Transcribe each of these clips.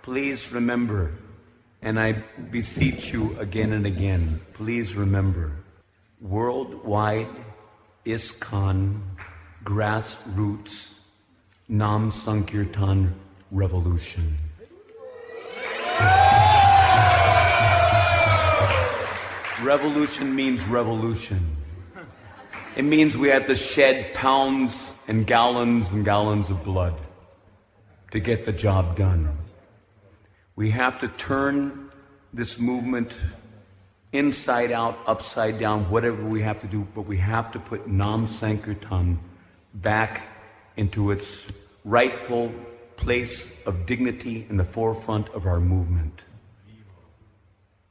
please remember, and I beseech you again and again, please remember, worldwide ISKCON grassroots Nam Sankirtan revolution. Revolution means revolution. It means we have to shed pounds and gallons of blood to get the job done. We have to turn this movement inside out, upside down, whatever we have to do, but we have to put Nam Sankirtan back into its rightful place of dignity in the forefront of our movement.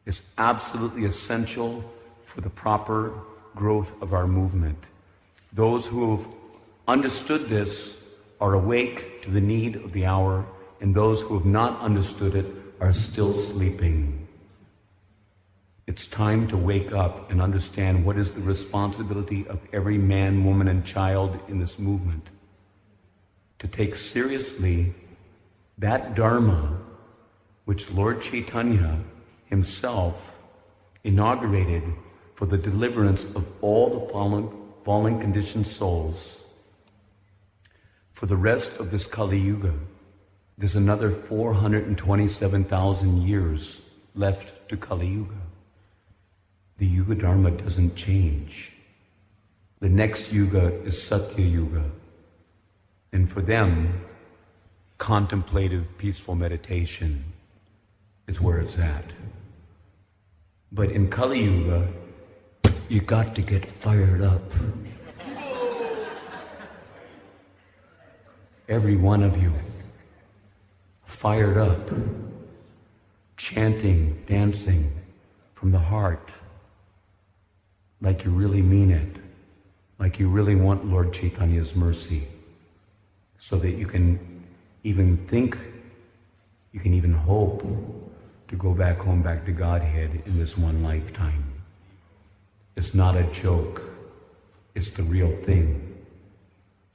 It's absolutely essential for the proper growth of our movement. Those who have understood this are awake to the need of the hour, and those who have not understood it are still sleeping. It's time to wake up and understand what is the responsibility of every man, woman, and child in this movement. To take seriously that Dharma which Lord Chaitanya himself inaugurated for the deliverance of all the fallen conditioned souls. For the rest of this Kali Yuga, there's another 427,000 years left to Kali Yuga. The Yuga-Dharma doesn't change. The next Yuga is Satya Yuga. And for them, contemplative, peaceful meditation is where it's at. But in Kali Yuga, you got to get fired up. Every one of you, fired up, chanting, dancing from the heart, like you really mean it, like you really want Lord Chaitanya's mercy, so that you can even think, you can even hope to go back home, back to Godhead in this one lifetime. It's not a joke, it's the real thing.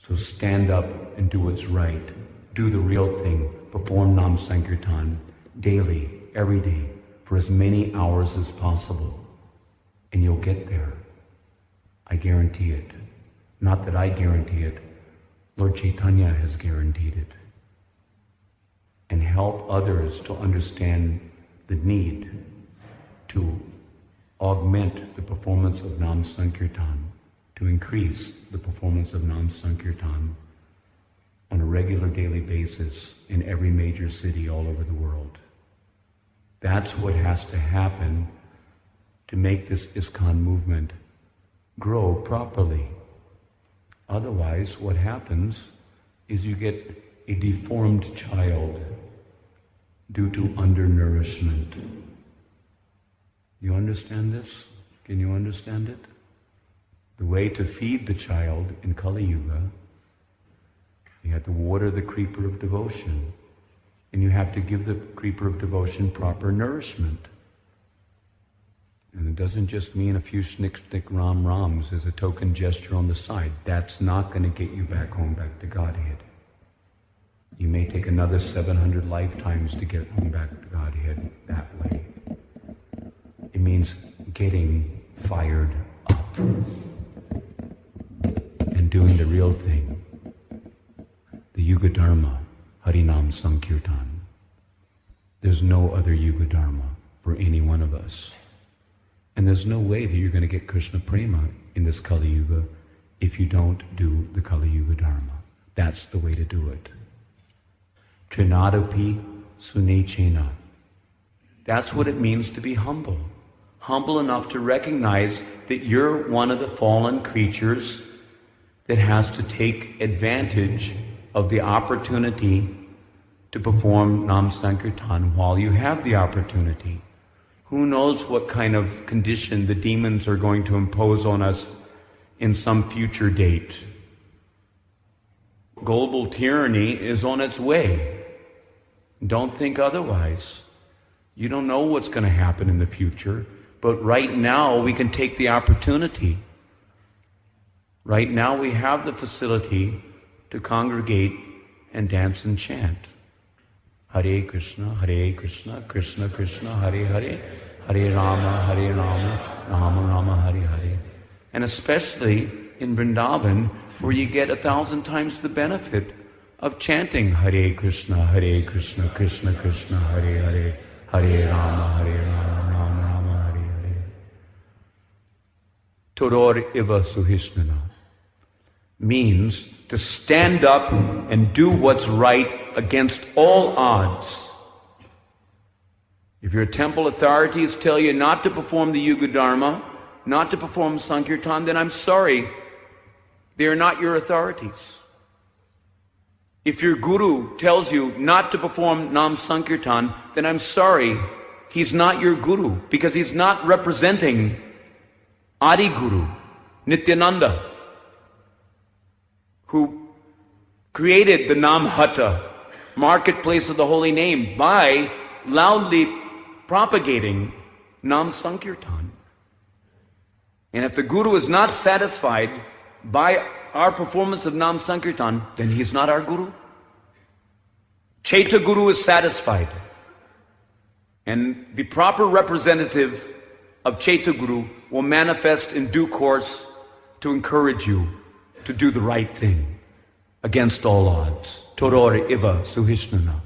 So stand up and do what's right. Do the real thing. Perform Nam Sankirtan daily, every day, for as many hours as possible. And you'll get there. I guarantee it. Not that I guarantee it. Lord Chaitanya has guaranteed it. And help others to understand the need to augment the performance of Nam Sankirtan, to increase the performance of Nam Sankirtan on a regular daily basis in every major city all over the world. That's what has to happen to make this ISKCON movement grow properly. Otherwise, what happens is you get a deformed child due to undernourishment. You understand this? Can you understand it? The way to feed the child in Kali Yuga, you have to water the creeper of devotion, and you have to give the creeper of devotion proper nourishment. And it doesn't just mean a few snick ram rams as a token gesture on the side. That's not going to get you back home, back to Godhead. You may take another 700 lifetimes to get home back to Godhead that way. It means getting fired up and doing the real thing. The Yuga-Dharma, Harinama Sankirtana. There's no other Yuga-Dharma for any one of us. And there's no way that you're going to get Krishna Prema in this Kali Yuga if you don't do the Kali Yuga Dharma. That's the way to do it. Trinadapi Sunechena. That's what it means to be humble. Humble enough to recognize that you're one of the fallen creatures that has to take advantage of the opportunity to perform Nam Sankirtan while you have the opportunity. Who knows what kind of condition the demons are going to impose on us in some future date. Global tyranny is on its way. Don't think otherwise. You don't know what's going to happen in the future, but right now we can take the opportunity. Right now we have the facility to congregate and dance and chant. Hare Krishna, Krishna Krishna, Hare Hare, Hare Rama, Rama Rama, Hare Hare. And especially in Vrindavan, where you get 1,000 times the benefit of chanting Hare Krishna, Krishna Krishna, Hare Hare, Hare Rama, Rama Rama, Hare Hare. Todor iva suhishnana means to stand up and do what's right against all odds. If your temple authorities tell you not to perform the Yuga-Dharma, not to perform Sankirtan, then I'm sorry, they are not your authorities. If your guru tells you not to perform Nam Sankirtan, then I'm sorry, he's not your guru, because he's not representing Adi Guru, Nityananda, who created the Nam Hatta, marketplace of the holy name, by loudly propagating Nam Sankirtan. And if the guru is not satisfied by our performance of Nam Sankirtan, then he's not our guru. Chaita Guru is satisfied. And the proper representative of Chaita Guru will manifest in due course to encourage you to do the right thing against all odds. Todor iva suhishnana.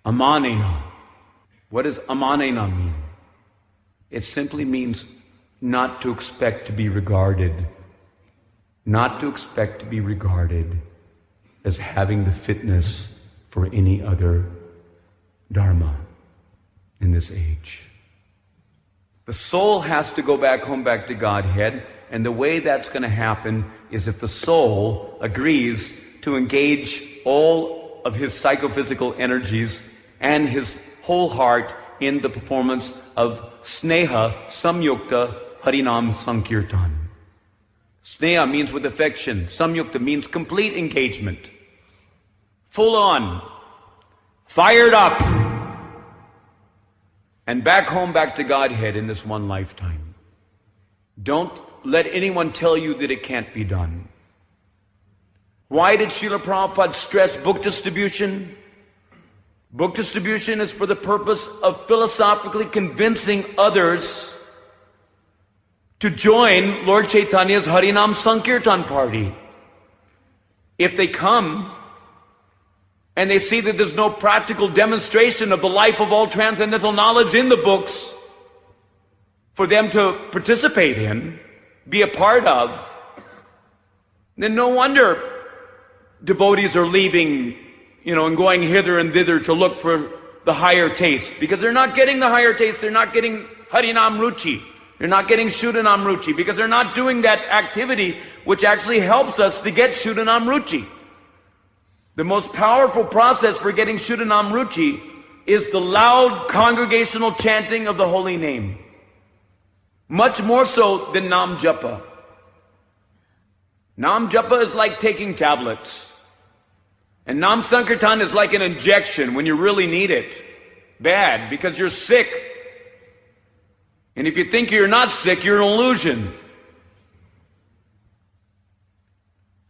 Amanena. What does amanena mean? It simply means not to expect to be regarded. Not to expect to be regarded as having the fitness for any other dharma in this age. The soul has to go back home, back to Godhead, and the way that's going to happen is if the soul agrees to engage all of his psychophysical energies and his whole heart in the performance of Sneha Samyukta Harinama Sankirtana. Sneha means with affection. Samyukta means complete engagement. Full on. Fired up. And back home, back to Godhead in this one lifetime. Don't let anyone tell you that it can't be done. Why did Srila Prabhupada stress book distribution? Book distribution is for the purpose of philosophically convincing others to join Lord Chaitanya's Harinam Sankirtan party. If they come and they see that there's no practical demonstration of the life of all transcendental knowledge in the books for them to participate in, be a part of, then no wonder devotees are leaving, and going hither and thither to look for the higher taste. Because they're not getting the higher taste, they're not getting Harinam Ruchi. They're not getting Shuddhanam Ruchi because they're not doing that activity which actually helps us to get Shuddhanam Ruchi. The most powerful process for getting Shuddhanam Ruchi is the loud congregational chanting of the holy name. Much more so than Nam Japa. Nam Japa is like taking tablets. And Nam Sankirtan is like an injection when you really need it. Bad, because you're sick. And if you think you're not sick, you're an illusion.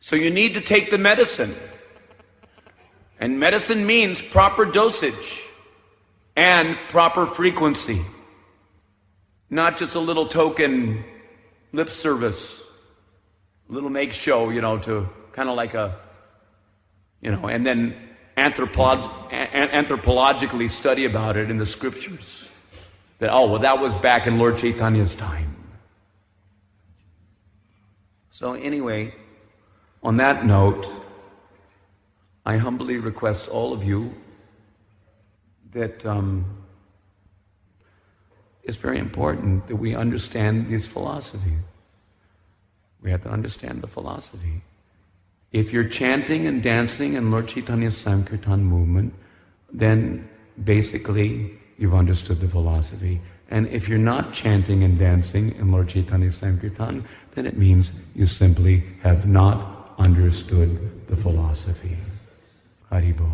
So you need to take the medicine. And medicine means proper dosage and proper frequency. Not just a little token lip service, a little make show, to kind of like a, and then anthropologically study about it in the scriptures. That, that was back in Lord Chaitanya's time. So anyway, on that note, I humbly request all of you that it's very important that we understand these philosophies. We have to understand the philosophy. If you're chanting and dancing in Lord Chaitanya's Sankirtan movement, then basically you've understood the philosophy. And if you're not chanting and dancing in Lord Chaitanya's Sankirtan, then it means you simply have not understood the philosophy. Haribol.